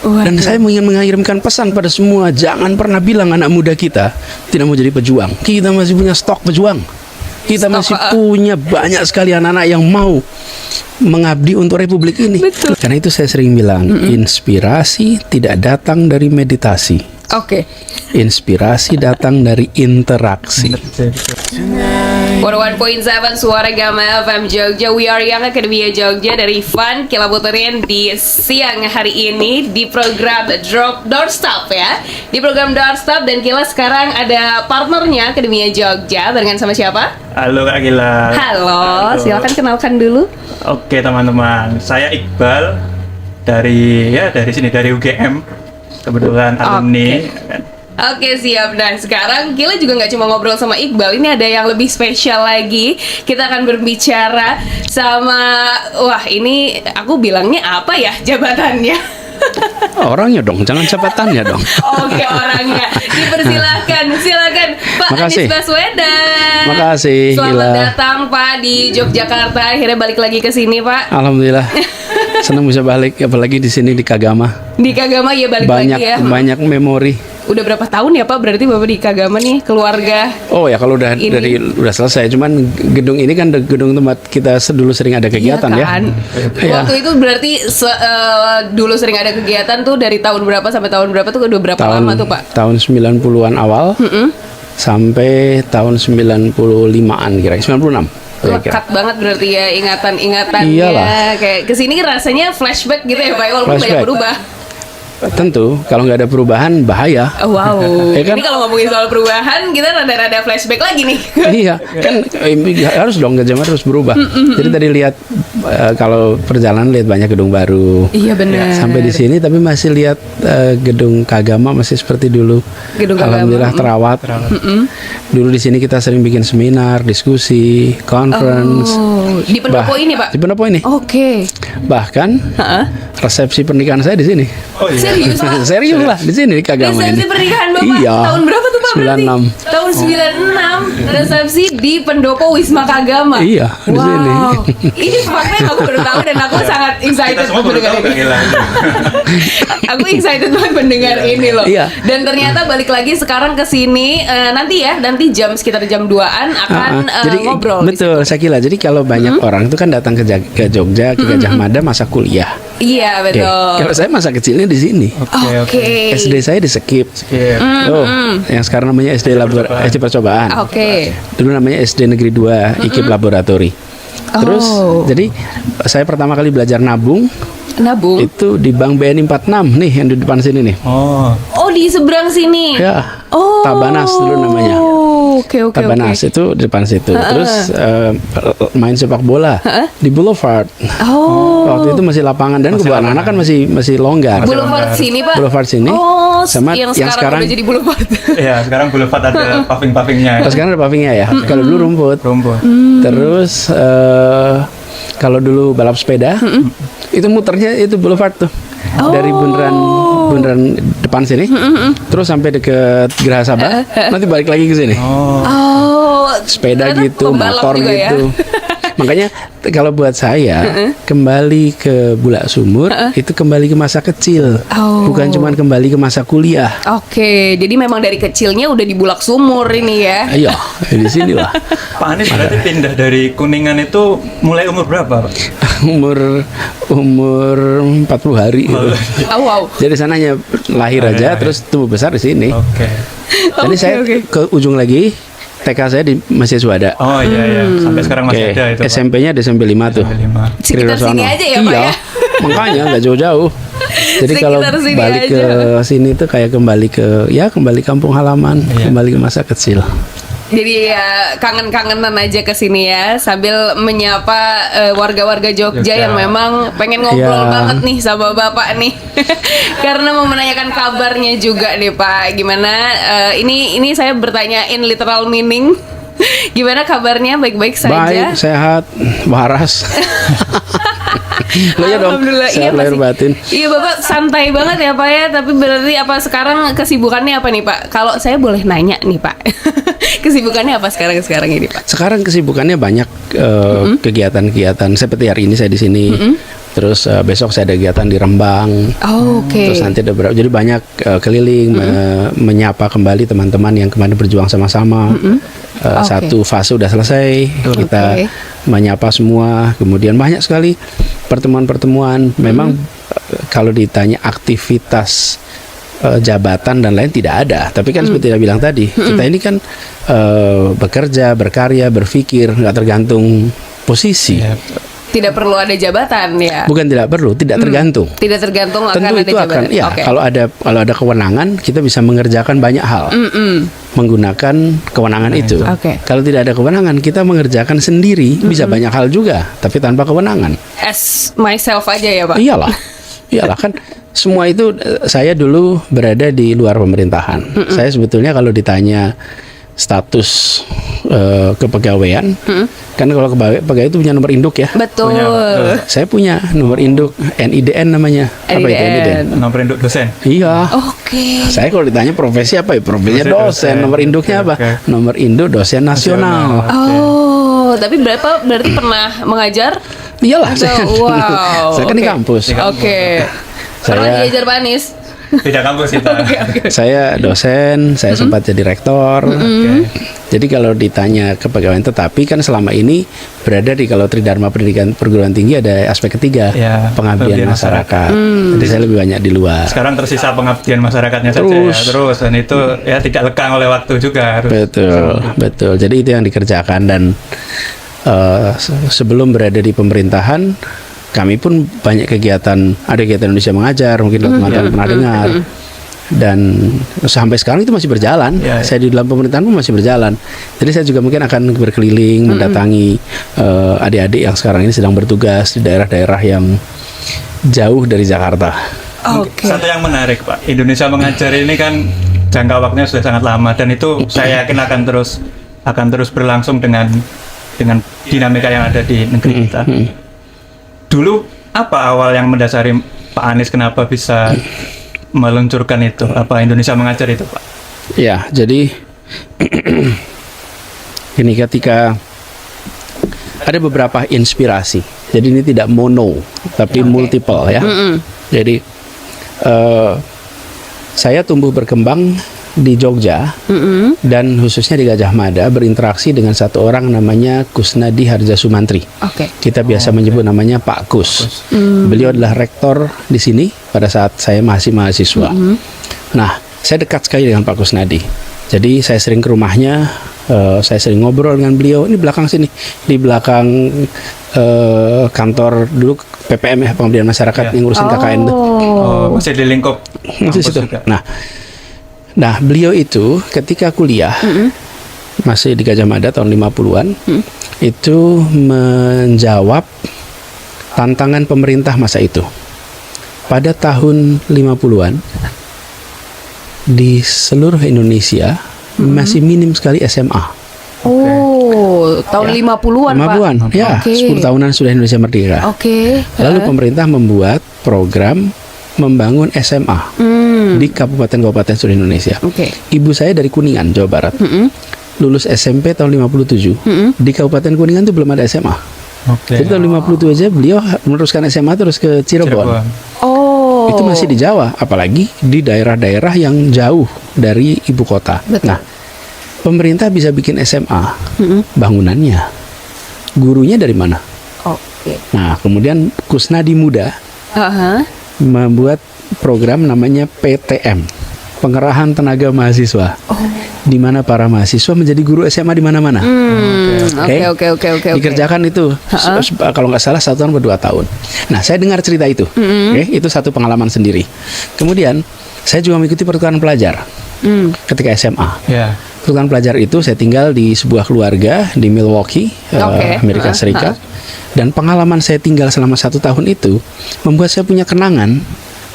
Dan saya ingin mengirimkan pesan pada semua, jangan pernah bilang anak muda kita tidak mau jadi pejuang. Kita masih punya stok pejuang. Kita masih punya banyak sekali anak-anak yang mau mengabdi untuk republik ini. Betul. Karena itu saya sering bilang, inspirasi tidak datang dari meditasi. Oke. Inspirasi datang dari interaksi. 101.7 Suara Gama FM Jogja. We are Young Academia Jogja. Dari Fun kita puterin di siang hari ini di program Doorstop ya. Di program Doorstop, dan Kila sekarang ada partnernya Akademia Jogja. Barengan sama siapa? Halo Kak Gila. Halo, silakan kenalkan dulu. Oke teman-teman, saya Iqbal dari sini, dari UGM. Kebetulan alumni. Oke, siap. Nah, sekarang Kila juga nggak cuma ngobrol sama Iqbal. Ini ada yang lebih spesial lagi. Kita akan berbicara sama, wah ini aku bilangnya apa ya jabatannya? Orangnya dong, jangan jabatannya dong. Oke, orangnya. Dipersilahkan, silakan Pak Makasih. Anies Baswedan. Makasih, Selamat Gila. datang Pak di Yogyakarta. Akhirnya balik lagi ke sini Pak. Alhamdulillah, senang bisa balik, apalagi di sini di Kagama. Di Kagama ya balik Banyak lagi ya. banyak memori. Udah berapa tahun ya Pak? Berarti Bapak di Kagama nih, keluarga. Oh ya, kalau udah Ini. udah selesai, cuman gedung ini kan gedung tempat kita dulu sering ada kegiatan Iya kan? ya. Waktu itu berarti dulu sering ada kegiatan tuh dari tahun berapa sampai tahun berapa tuh, udah berapa lama tuh Pak? Tahun 90-an awal sampai tahun 95-an kira-kira 96. kira-kira. Lekat banget berarti ya ingatan-ingatannya. Iyalah. Kayak kesini rasanya flashback gitu ya Pak, walaupun banyak Flashback. berubah. Tentu kalau nggak ada perubahan bahaya. Oh, wow. Ya kan? Ini kalau ngomongin soal perubahan kita rada-rada flashback lagi nih. Iya kan, harus dong, zaman harus berubah. Jadi tadi lihat kalau perjalanan lihat banyak gedung baru. Iya benar. Sampai di sini tapi masih lihat gedung Kagama masih seperti dulu. Gedung Kagama. Alhamdulillah terawat. Dulu di sini kita sering bikin seminar, diskusi, conference. Oh, di pendopo ini Pak? Di pendopo ini. Oke. Bahkan resepsi pernikahan saya di sini. Oh iya. Serius Pak? Serius lah, di sini di Kagama ini. Resepsi pernikahan Bapak Iya. tahun berapa tuh Pak berarti? 96. Tahun 96 resepsi di pendopo Wisma Kagama. Iya, di sini. Ini fakta yang aku baru tahu dan aku sangat Kita excited semua baru mendengar tahu Kak ini. Gila. Aku excited banget mendengar ini loh. Iya. Dan ternyata balik lagi sekarang ke sini nanti jam sekitar jam 2-an akan Jadi ngobrol. di betul, saya kira. Jadi kalau banyak orang itu kan datang ke Jogja, ke Gajah Mada masa kuliah. Iya Oke. betul. Kalau saya masa kecilnya di sini. Oke. SD saya di Skip. Iya. Oh, yang sekarang namanya SD SD Percobaan. Oke. Dulu namanya SD Negeri 2 IKIP Laboratori. Terus jadi saya pertama kali belajar nabung Nabung. itu di Bank BNI 46 nih yang di depan sini nih. Oh. Oh di seberang sini. Ya. Oh. Tabanas dulu namanya. Oke. Tabanas itu di depan situ. Terus main sepak bola di Boulevard. Oh. Waktu itu masih lapangan dan kebetulan anak kan masih longgar. Boulevard sini Pak. Boulevard sini. Oh. Sama yang yang sekarang sekarang udah jadi Boulevard. Iya, sekarang Boulevard ada paving-pavingnya. Kalau sekarang ada pavingnya ya. Kalau dulu rumput. Rumput. Terus kalau dulu balap sepeda itu muternya itu Boulevard tuh. Dari bundaran depan sini, terus sampai deket Geraha Sabah, nanti balik lagi ke sini. Oh. Sepeda Ternyata gitu, pembalap motor juga ya. gitu. Makanya kalau buat saya kembali ke Bulak Sumur itu kembali ke masa kecil, Oh. bukan cuma kembali ke masa kuliah. Oke, jadi memang dari kecilnya udah di Bulak Sumur ini ya. Ayo di sini lah. Pak Anies berarti pindah dari Kuningan itu mulai umur berapa Pak? umur 40 hari gitu. Oh, wow. Jadi sananya lahir aja terus tumbuh besar di sini. Oke. Jadi saya ke ujung lagi TK saya di Masjid Suhada. Oh iya iya, sampai sekarang masih ada itu Pak. SMP-nya di SMP 5 tuh. SMP 5. Sekitar sini Krirosono. aja ya Pak Iya, ya. makanya nggak jauh-jauh. Jadi kalau Sekitar sini balik aja. ke sini tuh kayak kembali kampung halaman, Iya. kembali ke masa kecil. Jadi ya kangen-kangenan aja ke sini ya, sambil menyapa warga-warga Jogja yang memang pengen ngobrol Iya. banget nih sama Bapak nih. Karena mau menanyakan kabarnya juga nih Pak. Gimana ini saya bertanya in literal meaning. Gimana kabarnya? Baik-baik saja? Baik, sehat, waras. Lo ya dong, Alhamdulillah. sehat lahir masih- batin. Iya Bapak santai banget ya Pak ya. Tapi berarti apa sekarang kesibukannya apa nih Pak? Kalau saya boleh nanya nih Pak. Kesibukannya apa sekarang ini Pak? Sekarang kesibukannya banyak kegiatan-kegiatan seperti hari ini saya di sini Terus besok saya ada kegiatan di Rembang. Oke. Terus nanti ada jadi banyak keliling menyapa kembali teman-teman yang kemarin berjuang sama-sama. Oke. Satu fase udah selesai, kita menyapa semua. Kemudian banyak sekali pertemuan-pertemuan. Memang kalau ditanya aktivitas jabatan dan lain tidak ada. Tapi kan seperti saya bilang tadi, kita ini kan bekerja, berkarya, berpikir, nggak tergantung posisi. Tidak perlu ada jabatan ya. Bukan tidak perlu, tidak tergantung. Tidak tergantung akan Tentu ada itu jabatan. akan, ya Oke. kalau ada kewenangan kita bisa mengerjakan banyak hal menggunakan kewenangan itu. Oke. Kalau tidak ada kewenangan kita mengerjakan sendiri bisa banyak hal juga, tapi tanpa kewenangan. As myself aja ya Pak. Iyalah kan semua itu saya dulu berada di luar pemerintahan. Saya sebetulnya kalau ditanya status kepegawaian, kan kalau pegawai itu punya nomor induk ya. Betul. Saya punya nomor induk NIDN namanya. Apa itu NIDN? Nomor induk dosen. Iya. Oke. Saya kalau ditanya profesi apa ya? Profesinya Profesi dosen. dosen. Nomor induknya Oke, apa? oke. Nomor induk dosen nasional. Oh, tapi berarti pernah mengajar? Iyalah saya. Wow. Saya kan di Oke. kampus. Oke. Pernah Saya diajar Pak Anies? Beda kampus kita. saya dosen, saya sempat jadi rektor. Oke. Jadi kalau ditanya kepegawaian, tetapi kan selama ini berada di kalau Tridharma Pendidikan Perguruan Tinggi ada aspek ketiga, Ya, pengabdian pengabdian masyarakat. Jadi saya lebih banyak di luar. Sekarang tersisa pengabdian masyarakatnya Terus. saja ya. Terus dan itu ya tidak lekang oleh waktu juga harus. Betul. Jadi itu yang dikerjakan dan sebelum berada di pemerintahan, kami pun banyak kegiatan, ada kegiatan Indonesia Mengajar, mungkin teman-teman pernah dengar. Dan sampai sekarang itu masih berjalan. Ya. Saya di dalam pemerintahan pun masih berjalan. Jadi saya juga mungkin akan berkeliling, mendatangi adik-adik yang sekarang ini sedang bertugas di daerah-daerah yang jauh dari Jakarta. Oke. Satu yang menarik Pak, Indonesia Mengajar ini kan jangka waktunya sudah sangat lama dan itu saya yakin akan terus berlangsung dengan dinamika yang ada di negeri kita. Dulu apa awal yang mendasari Pak Anies kenapa bisa meluncurkan itu, apa Indonesia Mengajar itu Pak? Ya, jadi ini ketika ada beberapa inspirasi. Jadi ini tidak mono, tapi multiple ya. Jadi saya tumbuh berkembang di Jogja dan khususnya di Gajah Mada berinteraksi dengan satu orang namanya Kusnadi Harja Sumantri. Oke. Kita biasa menyebut namanya Pak Kus. Beliau adalah rektor di sini pada saat saya masih mahasiswa. Nah, saya dekat sekali dengan Pak Kusnadi. Jadi saya sering ke rumahnya, saya sering ngobrol dengan beliau. Ini belakang sini, di belakang kantor dulu PPM ya, Pengabdian Masyarakat yang ngurusin KKN tuh. Oh, masih di lingkup Masih kampus situ. juga. Nah, beliau itu ketika kuliah masih di Gajah Mada tahun 50-an itu menjawab tantangan pemerintah masa itu. Pada tahun 50-an di seluruh Indonesia masih minim sekali SMA. Oh, tahun 50-an Pak. 50-an, ya, Oke. 10 tahunan sudah Indonesia merdeka. Oke. Lalu pemerintah membuat program membangun SMA di kabupaten-kabupaten seluruh Indonesia. Oke. Ibu saya dari Kuningan, Jawa Barat. Lulus SMP tahun 57. Di Kabupaten Kuningan itu belum ada SMA. Oke. Jadi tahun 57 aja beliau meneruskan SMA terus ke Cirebon. Oh. Itu masih di Jawa, apalagi di daerah-daerah yang jauh dari ibu kota. Betul. Nah, pemerintah bisa bikin SMA, bangunannya, gurunya dari mana? Oke. Nah, kemudian Kusnadi Muda Aha. membuat program namanya PTM, Pengerahan Tenaga Mahasiswa, di mana para mahasiswa menjadi guru SMA di mana-mana. Oke. Dikerjakan itu kalau nggak salah 1 tahun atau 2 tahun. Nah, saya dengar cerita itu. Itu satu pengalaman sendiri. Kemudian saya juga mengikuti pertukaran pelajar ketika SMA. Ya. Pertukaran pelajar itu saya tinggal di sebuah keluarga di Milwaukee, Amerika Serikat. Dan pengalaman saya tinggal selama 1 tahun itu membuat saya punya kenangan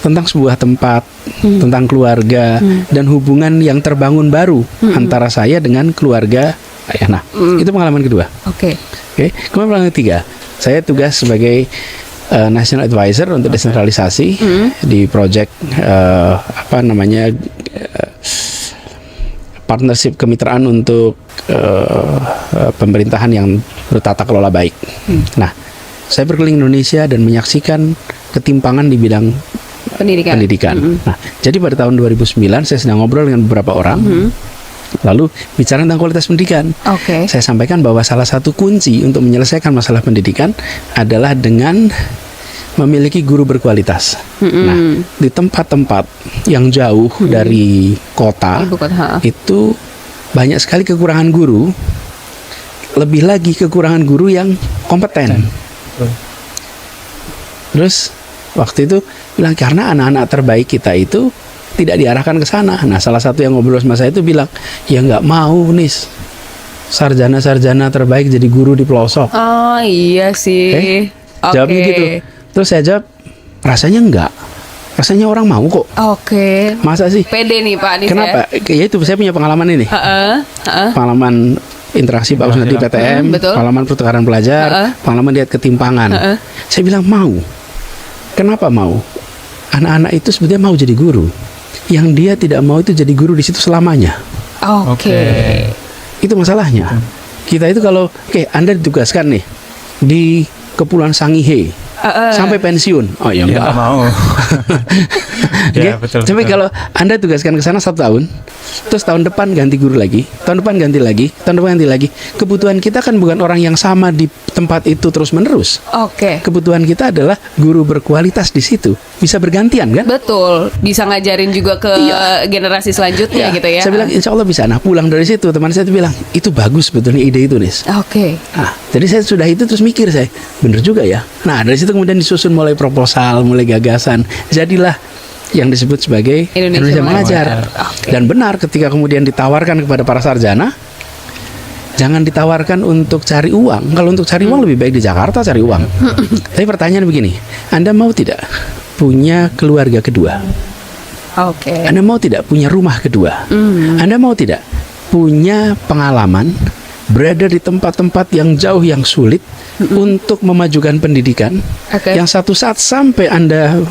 tentang sebuah tempat, tentang keluarga, dan hubungan yang terbangun baru antara saya dengan keluarga ayah. Nah, itu pengalaman kedua. Oke. Kemudian pengalaman ketiga, saya tugas sebagai National Advisor untuk desentralisasi di project partnership kemitraan untuk pemerintahan yang bertata kelola baik. Nah, saya berkeliling Indonesia dan menyaksikan ketimpangan di bidang pendidikan. Nah, jadi pada tahun 2009 saya sedang ngobrol dengan beberapa orang, lalu bicara tentang kualitas pendidikan. Oke. Saya sampaikan bahwa salah satu kunci untuk menyelesaikan masalah pendidikan adalah dengan memiliki guru berkualitas. Nah, di tempat-tempat yang jauh dari kota, Ibu kota. itu banyak sekali kekurangan guru. Lebih lagi kekurangan guru yang kompeten. Terus waktu itu bilang karena anak-anak terbaik kita itu tidak diarahkan ke sana. Nah, salah satu yang ngobrol sama saya itu bilang, ya nggak mau Nis, sarjana-sarjana terbaik jadi guru di pelosok. Oh iya sih. Oke. Jawabnya gitu. Terus saya jawab, rasanya enggak. Rasanya orang mau kok. Oke. Masa sih? Pede nih Pak Anis. Kenapa? Ya itu saya punya pengalaman ini. Pengalaman interaksi Pak Usna di PTM, betul. pengalaman pertukaran pelajar, pengalaman lihat ketimpangan. Saya bilang mau. Kenapa mau? Anak-anak itu sebetulnya mau jadi guru. Yang dia tidak mau itu jadi guru di situ selamanya. Oke. Itu masalahnya. Kita itu kalau Anda ditugaskan nih di Kepulauan Sangihe sampai pensiun. Oh ya enggak. Ya, mau. Ya, betul. Tapi kalau Anda tugaskan ke sana 1 tahun, terus tahun depan ganti guru lagi, tahun depan ganti lagi, tahun depan ganti lagi. Kebutuhan kita kan bukan orang yang sama di tempat itu terus menerus. Oke. Kebutuhan kita adalah guru berkualitas di situ, bisa bergantian kan? Betul. Bisa ngajarin juga ke generasi selanjutnya gitu ya. Saya bilang insya Allah bisa. Nah, pulang dari situ teman saya itu bilang itu bagus sebetulnya ide itu Nis. Oke. Nah, jadi saya sudah itu terus mikir saya, bener juga ya. Nah, dari situ kemudian disusun mulai proposal, mulai gagasan. Jadilah yang disebut sebagai Indonesia Mengajar. Okay. Dan benar ketika kemudian ditawarkan kepada para sarjana, jangan ditawarkan untuk cari uang. Kalau untuk cari uang lebih baik di Jakarta cari uang. Tapi pertanyaan begini, Anda mau tidak punya keluarga kedua? Oke. Anda mau tidak punya rumah kedua? Anda mau tidak punya pengalaman berada di tempat-tempat yang jauh yang sulit untuk memajukan pendidikan, yang satu saat sampai Anda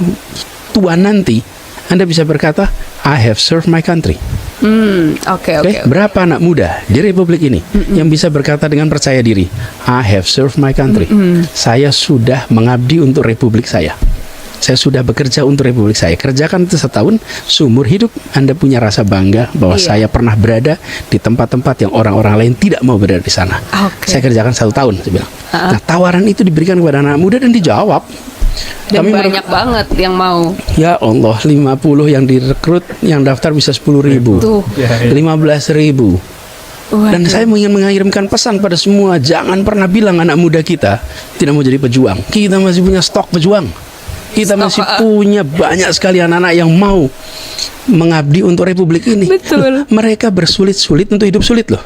tua nanti Anda bisa berkata I have served my country. Oke. Berapa anak muda di Republik ini yang bisa berkata dengan percaya diri I have served my country. Saya sudah mengabdi untuk Republik saya. Saya sudah bekerja untuk Republik saya. Kerjakan itu 1 tahun, seumur hidup Anda punya rasa bangga bahwa saya pernah berada di tempat-tempat yang orang-orang lain tidak mau berada di sana. Saya kerjakan 1 tahun, saya bilang. Nah, tawaran itu diberikan kepada anak muda dan dijawab. Dan banyak banget yang mau. Ya Allah, 50 yang direkrut, yang daftar bisa 10.000, 15.000. Dan saya ingin mengirimkan pesan pada semua, jangan pernah bilang anak muda kita tidak mau jadi pejuang. Kita masih punya stok pejuang. Kita masih punya banyak sekali anak-anak yang mau mengabdi untuk Republik ini. Betul. Mereka bersulit-sulit untuk hidup sulit loh.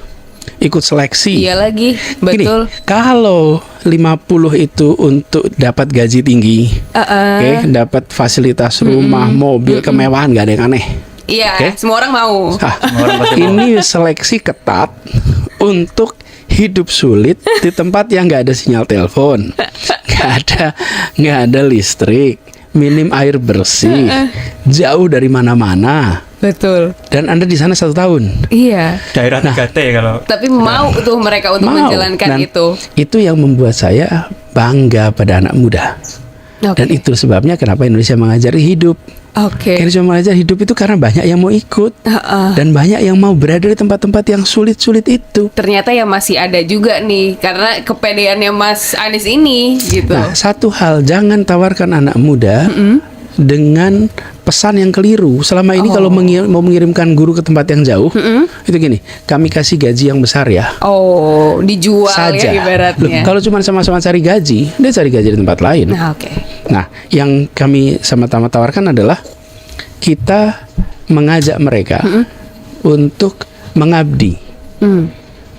Ikut seleksi. Iya lagi, betul. Gini, kalau 50 itu untuk dapat gaji tinggi, dapat fasilitas rumah, mobil, kemewahan, gak ada yang aneh. Iya, semua orang mau. Ini seleksi ketat untuk hidup sulit di tempat yang nggak ada sinyal telepon, nggak ada listrik, minim air bersih, jauh dari mana-mana. Betul. Dan Anda di sana 1 tahun. Iya. Daerah 3T kalau. Tapi mau tuh mereka untuk menjalankan itu. Itu yang membuat saya bangga pada anak muda. Dan itu sebabnya kenapa Indonesia Mengajar hidup. Indonesia Mengajar hidup itu karena banyak yang mau ikut dan banyak yang mau berada di tempat-tempat yang sulit-sulit itu. Ternyata ya masih ada juga nih karena kepedeannya Mas Anis ini gitu. Nah, satu hal, jangan tawarkan anak muda dengan pesan yang keliru. Selama ini kalau mau mengirimkan guru ke tempat yang jauh, itu gini, kami kasih gaji yang besar ya. Dijual saja. Ya ibaratnya. Kalau cuma sama-sama cari gaji, dia cari gaji di tempat lain. Nah, yang kami sama-sama tawarkan adalah kita mengajak mereka untuk mengabdi.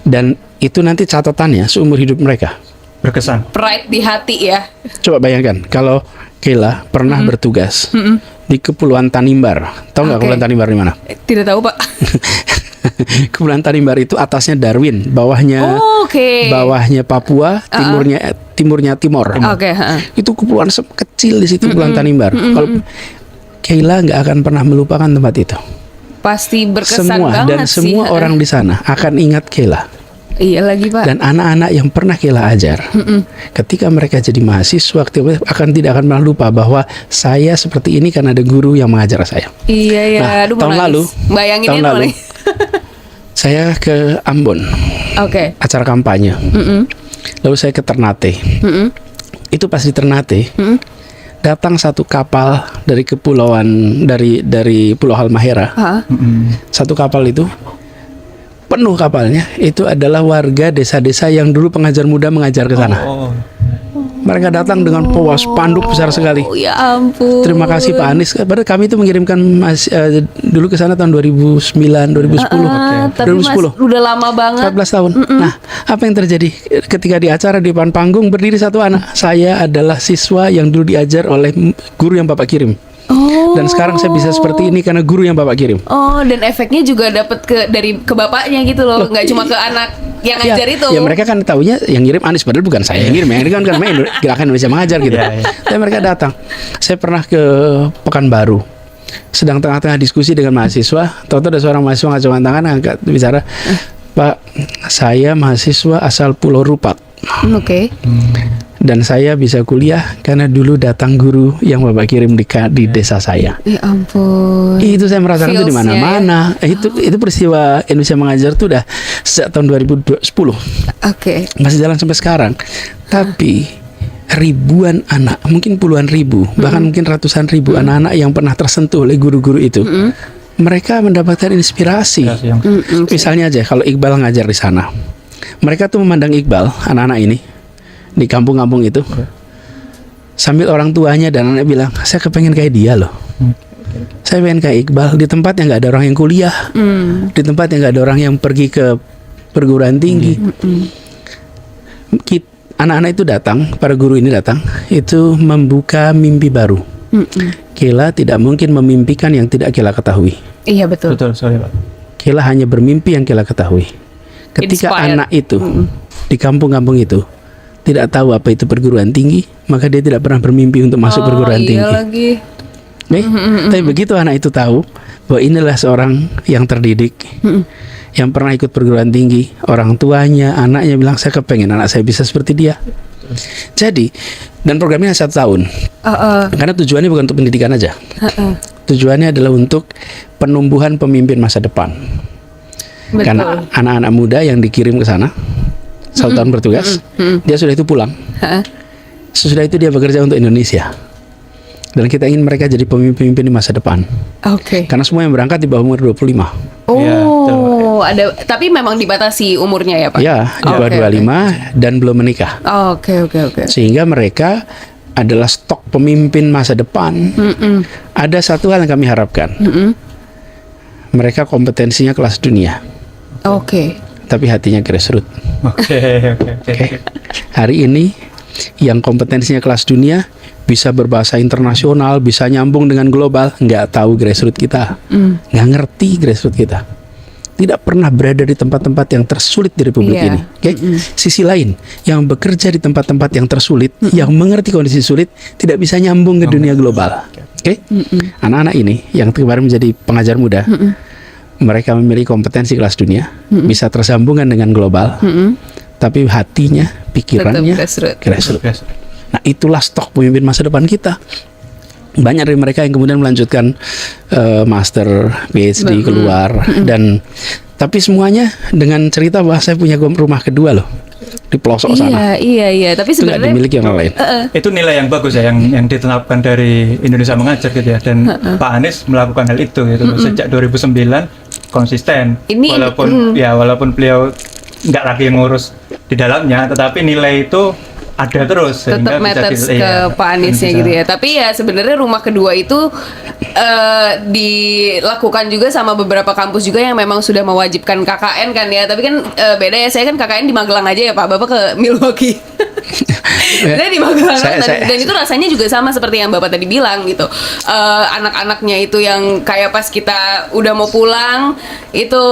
Dan itu nanti catatannya seumur hidup mereka. Berkesan. Pride di hati ya. Coba bayangkan kalau Keila pernah bertugas di Kepulauan Tanimbar. Tahu nggak Kepulauan Tanimbar di mana? Tidak tahu, Pak. Kepulauan Tanimbar itu atasnya Darwin, bawahnya bawahnya Papua, timurnya Timor. Itu kepulauan kecil di situ, Kepulauan Tanimbar. Kalau Keila nggak akan pernah melupakan tempat itu. Pasti berkesan semua banget dan semua sih. orang di sana akan ingat Keila. Iya lagi Pak. Dan anak-anak yang pernah Kela ajar, ketika mereka jadi mahasiswa, tidak akan pernah lupa bahwa saya seperti ini karena ada guru yang mengajar saya. Iya ya. Nah, Aduh, tahun menangis. lalu, Bayangin tahun ini lalu, nih. saya ke Ambon, Oke. acara kampanye. Lalu saya ke Ternate. Itu pas di Ternate, datang satu kapal dari kepulauan dari Pulau Halmahera. Hah? Satu kapal itu penuh kapalnya itu adalah warga desa-desa yang dulu pengajar muda mengajar ke sana. Oh. Mereka datang dengan bawa spanduk besar sekali. Oh ya ampun. Terima kasih Pak Anies. Padahal kami itu mengirimkan dulu ke sana tahun 2009, 2010. Tapi 2010. Mas udah lama banget. 14 tahun. Nah, apa yang terjadi ketika di acara di depan panggung berdiri satu anak. Saya adalah siswa yang dulu diajar oleh guru yang Bapak kirim. Oh. Dan sekarang saya bisa seperti ini karena guru yang Bapak kirim. Oh, dan efeknya juga dapat ke bapaknya gitu loh, nggak cuma ke anak yang ngajar itu. Ya mereka kan taunya yang ngirim Anies, padahal bukan saya yang ngirim. Yang ngirim kan karena Gerakan Indonesia Mengajar gitu. Tapi mereka datang. Saya pernah ke Pekanbaru, sedang tengah-tengah diskusi dengan mahasiswa. Tahu-tahu ada seorang mahasiswa ngacungkan tangan, angkat bicara, Pak, saya mahasiswa asal Pulau Rupat. Oke. Dan saya bisa kuliah karena dulu datang guru yang Bapak kirim di desa saya. Ya ampun. Itu saya merasakan itu di Feels-nya mana-mana. Itu peristiwa Indonesia Mengajar itu udah sejak tahun 2010. Oke. Masih jalan sampai sekarang. Tapi ribuan anak, mungkin puluhan ribu, bahkan mungkin ratusan ribu anak-anak yang pernah tersentuh oleh guru-guru itu. Mereka mendapatkan inspirasi. Misalnya aja kalau Iqbal ngajar di sana. Mereka tuh memandang Iqbal, anak-anak ini di kampung-kampung itu, sambil orang tuanya dan anak bilang, saya kepengen kayak dia loh. Saya pengen kayak Iqbal, di tempat yang nggak ada orang yang kuliah, di tempat yang nggak ada orang yang pergi ke perguruan tinggi. Anak-anak itu datang, para guru ini datang, itu membuka mimpi baru. Kela tidak mungkin memimpikan yang tidak Kela ketahui. Iya betul. Betul, sorry Pak. Kela hanya bermimpi yang Kela ketahui. Ketika Inspired. anak itu di kampung-kampung itu tidak tahu apa itu perguruan tinggi, maka dia tidak pernah bermimpi untuk masuk perguruan Iya tinggi. lagi. Tapi begitu anak itu tahu bahwa inilah seorang yang terdidik, yang pernah ikut perguruan tinggi, orang tuanya, anaknya bilang saya kepengen anak saya bisa seperti dia. Jadi, dan programnya 1 tahun, karena tujuannya bukan untuk pendidikan aja. Tujuannya adalah untuk penumbuhan pemimpin masa depan. Betul. Karena anak-anak muda yang dikirim ke sana 1 tahun bertugas, dia sudah itu pulang. Sesudah itu dia bekerja untuk Indonesia. Dan kita ingin mereka jadi pemimpin di masa depan. Oke. Karena semua yang berangkat di bawah umur 25. Oh, Iya, betul, ada. Tapi memang dibatasi umurnya ya Pak? Ya, di bawah Oke, 25 dan belum menikah. Oke. Sehingga mereka adalah stok pemimpin masa depan. Ada satu hal yang kami harapkan. Mereka kompetensinya kelas dunia, Oke. tapi hatinya grassroots. Oke. Hari ini yang kompetensinya kelas dunia, bisa berbahasa internasional, bisa nyambung dengan global, nggak tahu grassroots kita, nggak ngerti grassroots kita, tidak pernah berada di tempat-tempat yang tersulit di Republik Iya. ini. Oke? Sisi lain, yang bekerja di tempat-tempat yang tersulit, yang mengerti kondisi sulit, tidak bisa nyambung ke dunia global. Oke? Anak-anak ini yang kemarin menjadi pengajar muda, mereka memiliki kompetensi kelas dunia, bisa tersambungan dengan global, tapi hatinya, pikirannya Tetap grassroots. Nah, itulah stok pemimpin masa depan kita. Banyak dari mereka yang kemudian melanjutkan master, PhD keluar, dan tapi semuanya dengan cerita bahwa saya punya rumah kedua loh di pelosok sana. Iya. Tapi Itu nggak sebenarnya dimiliki orang lain. Itu nilai yang bagus ya, yang ditetapkan dari Indonesia Mengajar gitu ya, dan Pak Anies melakukan hal itu gitu loh. Sejak 2009 konsisten. Ini- walaupun beliau nggak lagi ngurus di dalamnya, tetapi nilai itu ada terus tetap matters ke Pak Aniesnya gitu ya. Tapi ya sebenarnya rumah kedua itu dilakukan juga sama beberapa kampus juga yang memang sudah mewajibkan KKN kan ya. Tapi kan beda ya, saya kan KKN di Magelang aja ya Pak, Bapak ke Milwaukee. Saya di Magelang Saya- dan itu rasanya juga sama seperti yang Bapak tadi bilang gitu. Anak-anaknya itu yang kayak pas kita udah mau pulang itu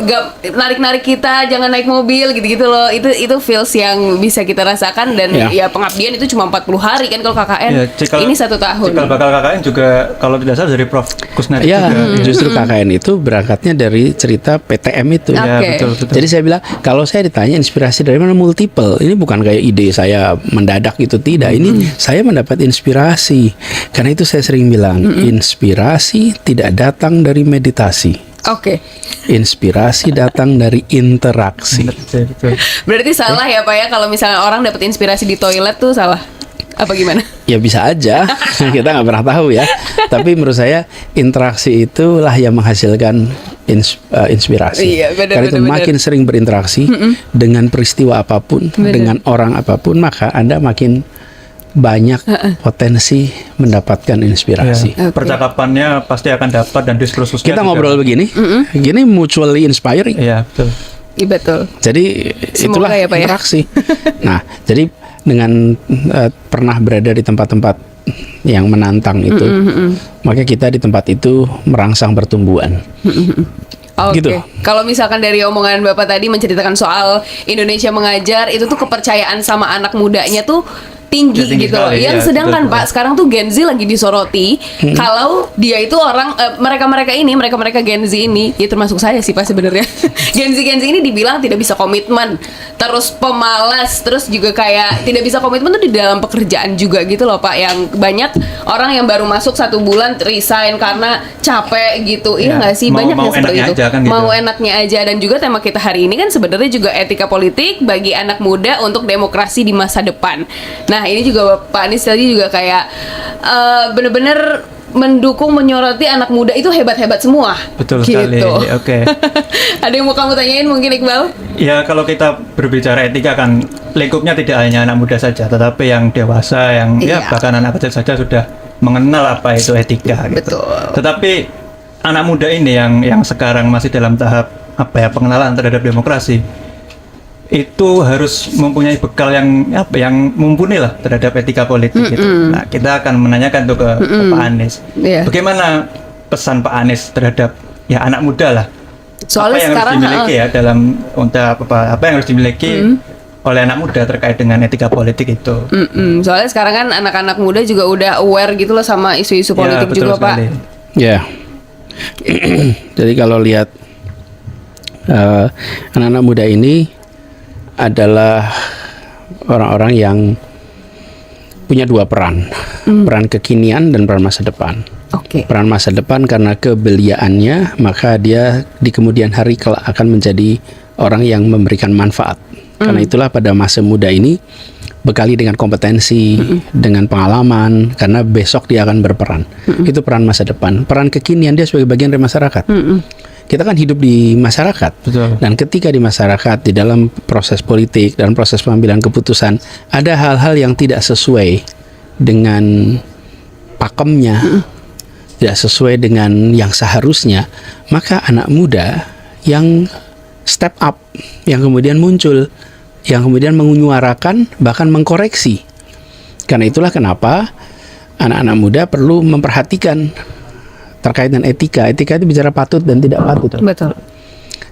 gak narik-narik kita, jangan naik mobil gitu-gitu loh. Itu feels yang bisa kita rasakan dan ya pengabdian itu cuma 40 hari kan kalau KKN. Ya, Ini 1 tahun. Cikal bakal KKN juga kalau tidak salah dari Prof. Kusnadi Ya, juga. justru KKN itu berangkatnya dari cerita PTM itu. Ya, Oke. betul. Jadi saya bilang, kalau saya ditanya inspirasi dari mana, multiple. Ini bukan kayak ide saya mendadak itu, tidak. Ini saya mendapat inspirasi. Karena itu saya sering bilang, inspirasi tidak datang dari meditasi. Oke. Inspirasi datang dari interaksi. Betul. Berarti salah ya Pak ya kalau misalnya orang dapat inspirasi di toilet tuh salah. Apa gimana? Ya bisa aja, kita nggak pernah tahu ya. Tapi menurut saya interaksi itulah yang menghasilkan inspirasi. Iya, benar, Karena itu benar, makin sering berinteraksi dengan peristiwa apapun, dengan orang apapun, maka Anda makin banyak potensi mendapatkan inspirasi. Ya, percakapannya pasti akan dapat dan diskursusnya Kita juga. ngobrol begini, gini mutually inspiring. Iya, betul. Iya betul. Jadi Semoga itulah ya, Pak, ya. interaksi. Nah, jadi dengan pernah berada di tempat-tempat yang menantang itu, maka kita di tempat itu merangsang pertumbuhan. Oke. Gitu. Kalau misalkan dari omongan Bapak tadi menceritakan soal Indonesia mengajar, itu tuh kepercayaan sama anak mudanya tuh tinggi, Ya, tinggi gitu loh. sekali, Yang ya, sedangkan betul. Pak sekarang tuh Gen Z lagi disoroti kalau dia itu orang mereka Gen Z ini, ya termasuk saya sih Pak sebenarnya. Gen Z ini dibilang tidak bisa komitmen, terus pemalas, terus juga kayak tidak bisa komitmen tuh di dalam pekerjaan juga gitu loh Pak. Yang banyak orang yang baru masuk 1 bulan resign karena capek gitu. Iya Ya, nggak sih? mau- Banyak mau yang seperti enaknya itu. aja kan gitu. Mau enaknya aja. Dan juga tema kita hari ini kan sebenarnya juga etika politik bagi anak muda untuk demokrasi di masa depan. Nah ini juga Pak Anies tadi juga kayak bener-bener mendukung, menyoroti anak muda itu hebat-hebat semua. Betul gitu. sekali. Oke. Ada yang mau kamu tanyain mungkin Iqbal? Ya, kalau kita berbicara etika kan lingkupnya tidak hanya anak muda saja, tetapi yang dewasa, yang Iya. ya bahkan anak kecil saja sudah mengenal apa itu etika gitu. Betul. Tetapi anak muda ini yang sekarang masih dalam tahap apa ya, pengenalan terhadap demokrasi, itu harus mempunyai bekal yang mumpuni lah terhadap etika politik gitu. Nah, kita akan menanyakan tuh ke Pak Anies. Iya. Bagaimana pesan Pak Anies terhadap ya anak muda lah? Soalnya apa yang sekarang, harus dimiliki ya dalam untuk apa yang harus dimiliki oleh anak muda terkait dengan etika politik itu? Soalnya sekarang kan anak-anak muda juga udah aware gitu loh sama isu-isu politik betul juga Pak. sekali. Ya. Jadi kalau lihat anak-anak muda ini adalah orang-orang yang punya 2 peran, peran kekinian dan peran masa depan. Oke. Peran masa depan karena kebeliaannya, maka dia di kemudian hari kelak akan menjadi orang yang memberikan manfaat. Karena itulah pada masa muda ini bekali dengan kompetensi, dengan pengalaman, karena besok dia akan berperan. Itu peran masa depan. Peran kekinian dia sebagai bagian dari masyarakat. Kita kan hidup di masyarakat. Betul. Dan ketika di masyarakat, di dalam proses politik, dalam proses pengambilan keputusan, ada hal-hal yang tidak sesuai dengan pakemnya, tidak sesuai dengan yang seharusnya, maka anak muda yang step up, yang kemudian muncul, yang kemudian menyuarakan, bahkan mengkoreksi. Karena itulah kenapa anak-anak muda perlu memperhatikan terkait dengan etika. Etika itu bicara patut dan tidak patut. Betul.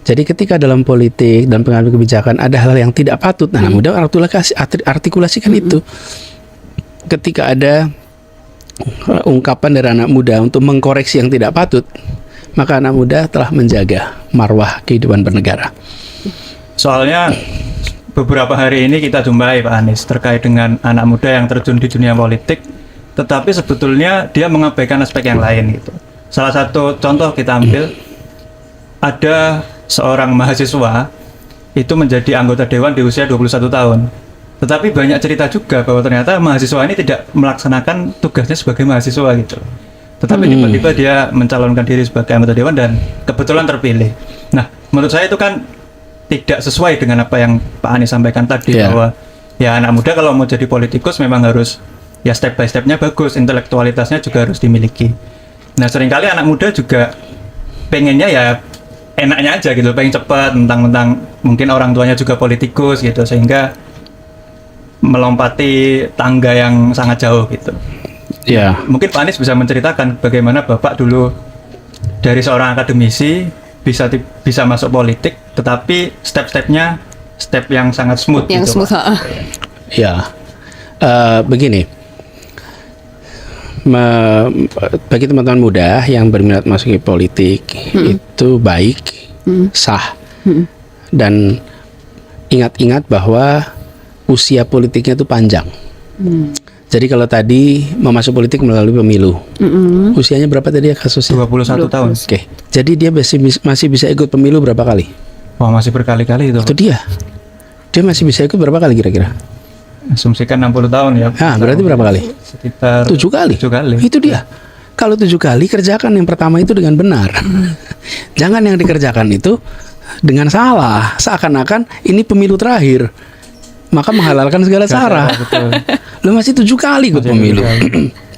Jadi ketika dalam politik dan pengambil kebijakan ada hal yang tidak patut, anak muda artikulasikan itu. Ketika ada ungkapan dari anak muda untuk mengkoreksi yang tidak patut, maka anak muda telah menjaga marwah kehidupan bernegara. Soalnya beberapa hari ini kita jumpai Pak Anies terkait dengan anak muda yang terjun di dunia politik, tetapi sebetulnya dia mengabaikan aspek yang lain gitu. Salah satu contoh kita ambil, ada seorang mahasiswa itu menjadi anggota dewan di usia 21 tahun. Tetapi banyak cerita juga bahwa ternyata mahasiswa ini tidak melaksanakan tugasnya sebagai mahasiswa gitu. Tetapi tiba-tiba dia mencalonkan diri sebagai anggota dewan dan kebetulan terpilih. Nah, menurut saya itu kan tidak sesuai dengan apa yang Pak Anies sampaikan tadi, bahwa ya anak muda kalau mau jadi politikus memang harus ya step by stepnya bagus, intelektualitasnya juga harus dimiliki. Nah, seringkali anak muda juga pengennya ya enaknya aja gitu, pengen cepat, tentang mungkin orang tuanya juga politikus gitu, sehingga melompati tangga yang sangat jauh gitu. Ya, Mungkin Pak Anies bisa menceritakan bagaimana Bapak dulu dari seorang akademisi bisa masuk politik, tetapi step-stepnya step yang sangat smooth Yang gitu, smooth. Pak. ya. Begini, bagi teman-teman muda yang berminat masuk ke politik itu baik, sah, dan ingat-ingat bahwa usia politiknya itu panjang. Jadi kalau tadi mau masuk politik melalui pemilu, usianya berapa tadi ya kasusnya? 21 tahun. Oke, jadi dia masih bisa ikut pemilu berapa kali? Wah, masih berkali-kali itu. Itu dia masih bisa ikut berapa kali kira-kira? Asumsikan 60 tahun ya. Berarti berapa kali? Sekitar 7 kali. 7 kali. Itu dia. Kalau 7 kali, kerjakan yang pertama itu dengan benar. Jangan yang dikerjakan itu dengan salah. Seakan-akan ini pemilu terakhir, maka menghalalkan segala cara. Betul. Lo masih 7 kali ikut Masih pemilu. 7 kali.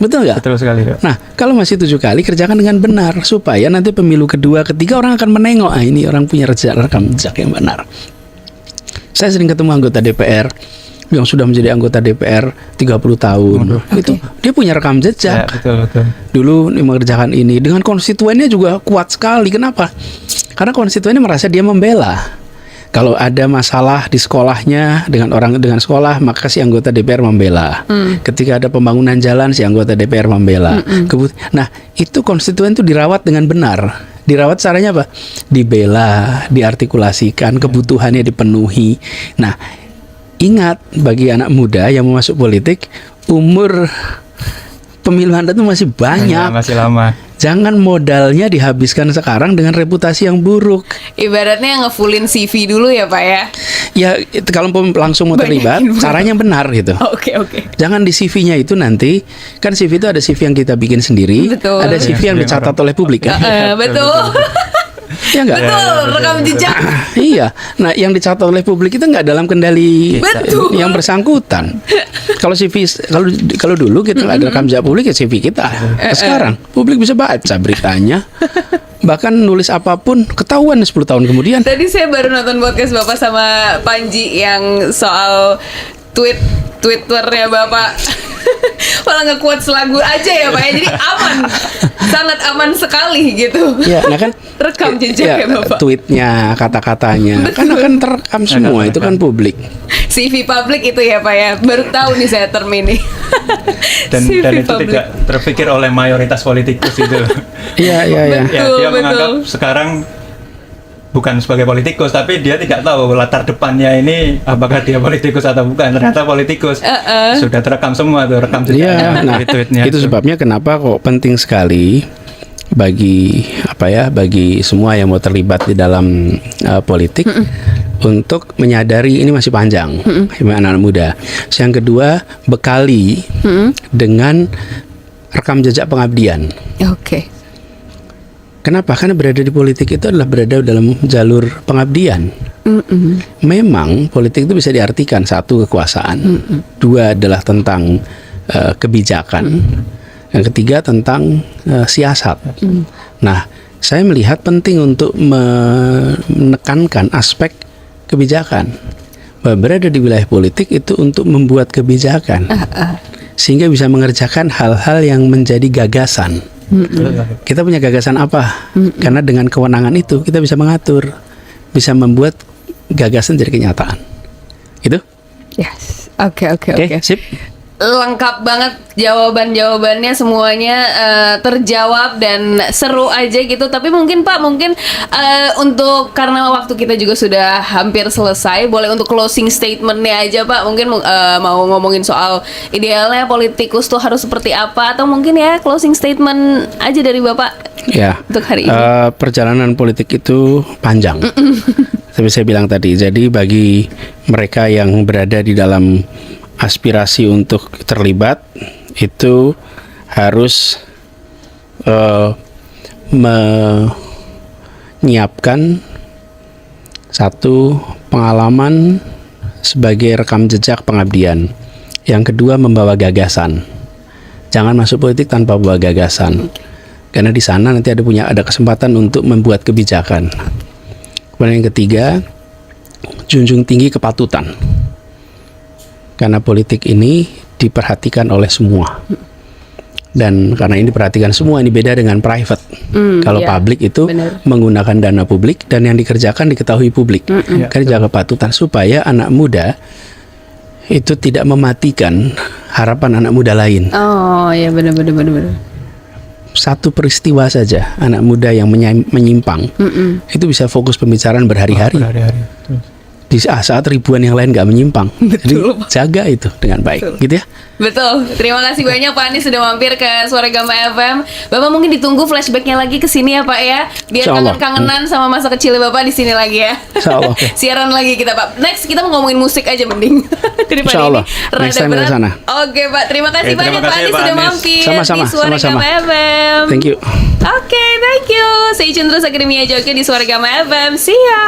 Betul nggak? Betul sekali, Pak. Nah, kalau masih 7 kali, kerjakan dengan benar supaya nanti pemilu kedua, ketiga orang akan menengok, ini orang punya rekam jejak yang benar. Saya sering ketemu anggota DPR yang sudah menjadi anggota DPR 30 tahun. Itu dia punya rekam Ya, jejak. betul. Dulu mengerjakan ini dengan konstituennya juga kuat sekali. Kenapa? Karena konstituennya merasa dia membela. Kalau ada masalah di sekolahnya dengan sekolah, maka si anggota DPR membela. Ketika ada pembangunan jalan, si anggota DPR membela. Nah, itu konstituen itu dirawat dengan benar. Dirawat caranya apa? Dibela, diartikulasikan, kebutuhannya dipenuhi. Nah, ingat bagi anak muda yang mau masuk politik, umur pemilu Anda tuh masih banyak. Masih lama. Jangan modalnya dihabiskan sekarang dengan reputasi yang buruk. Ibaratnya ngefullin CV dulu ya Pak ya. Ya, kalau langsung mau terlibat, Banyakin caranya benar gitu. Oke. Jangan di CV-nya itu nanti, kan CV itu ada CV yang kita bikin sendiri, Betul. ada CV yang dicatat oleh publik kan. Betul. Ya enggak? Betul, rekam jejak. Iya. Nah, yang dicatat oleh publik itu nggak dalam kendali Betul. yang bersangkutan. Kalau CV, kalau dulu kita nggak ada rekam jejak publik ya CV kita. Sekarang publik bisa baca beritanya. Bahkan nulis apapun ketahuan 10 tahun kemudian. Tadi saya baru nonton podcast Bapak sama Panji yang soal Twitternya Bapak. Malah nge-quotes lagu aja ya Pak ya. Jadi aman. Sangat aman sekali gitu. Ya, nah kan Rekam jejak ya Bapak. tweetnya, kata-katanya kan akan terekam semua, itu kan publik. CV public itu ya Pak ya. Baru tahu nih saya term ini. Dan CV itu public. tidak terpikir oleh mayoritas politikus itu. Iya. Ya, dia Betul. menganggap sekarang bukan sebagai politikus, tapi dia tidak tahu latar depannya ini apakah dia politikus atau bukan. Ternyata politikus. Sudah terekam semua tuh, rekam Iya, jejaknya, nah tweet-tweetnya. itu sebabnya kenapa kok penting sekali bagi bagi semua yang mau terlibat di dalam politik untuk menyadari ini masih panjang, anak-anak muda. Yang kedua, bekali dengan rekam jejak pengabdian. Oke. Kenapa? Karena berada di politik itu adalah berada dalam jalur pengabdian. Memang politik itu bisa diartikan, satu, kekuasaan, dua adalah tentang kebijakan, yang ketiga tentang siasat. Nah, saya melihat penting untuk menekankan aspek kebijakan, bahwa berada di wilayah politik itu untuk membuat kebijakan, sehingga bisa mengerjakan hal-hal yang menjadi gagasan. Kita punya gagasan apa? Karena dengan kewenangan itu kita bisa mengatur, bisa membuat gagasan jadi kenyataan. Itu? Yes. Oke. Sip. Lengkap banget jawaban-jawabannya, semuanya terjawab dan seru aja gitu. Tapi mungkin Pak, untuk karena waktu kita juga sudah hampir selesai, boleh untuk closing statementnya aja Pak. Mungkin mau ngomongin soal idealnya politikus tuh harus seperti apa, atau mungkin ya closing statement aja dari Bapak Ya. untuk hari ini. Perjalanan politik itu panjang. Tapi saya bilang tadi, jadi bagi mereka yang berada di dalam aspirasi untuk terlibat, itu harus menyiapkan satu, pengalaman sebagai rekam jejak pengabdian. Yang kedua, membawa gagasan. Jangan masuk politik tanpa bawa gagasan, karena di sana nanti ada kesempatan untuk membuat kebijakan. Kemudian yang ketiga, junjung tinggi kepatutan. Karena politik ini diperhatikan oleh semua. Dan karena ini diperhatikan semua, ini beda dengan private. Kalau iya, publik itu benar. menggunakan dana publik dan yang dikerjakan diketahui publik. Kan jaga kepatutan supaya anak muda itu tidak mematikan harapan anak muda lain. Oh ya, benar. Satu peristiwa saja anak muda yang menyimpang itu bisa fokus pembicaraan berhari-hari. Berhari-hari. Di saat ribuan yang lain nggak menyimpang. Jadi jaga itu dengan baik, gitu ya. Betul. Terima kasih banyak Pak Anies sudah mampir ke Suara Gama FM. Bapak mungkin ditunggu flashbacknya lagi ke sini ya Pak ya. Biar Insyaallah. kangen-kangenan sama masa kecil Bapak di sini lagi ya. Insyaallah. Siaran lagi kita Pak. Next kita mau ngomongin musik aja mending. Daripada Insyaallah. ini Next time berat. ke sana. Oke Pak, terima kasih Oke, terima banyak Pak kasih, Anies Pak sudah Anies. mampir Sama-sama, di Suara sama-sama. Gama FM. Thank you. Oke, thank you. Stay tune terus Akademia Jogja di Suara Gama FM. See ya.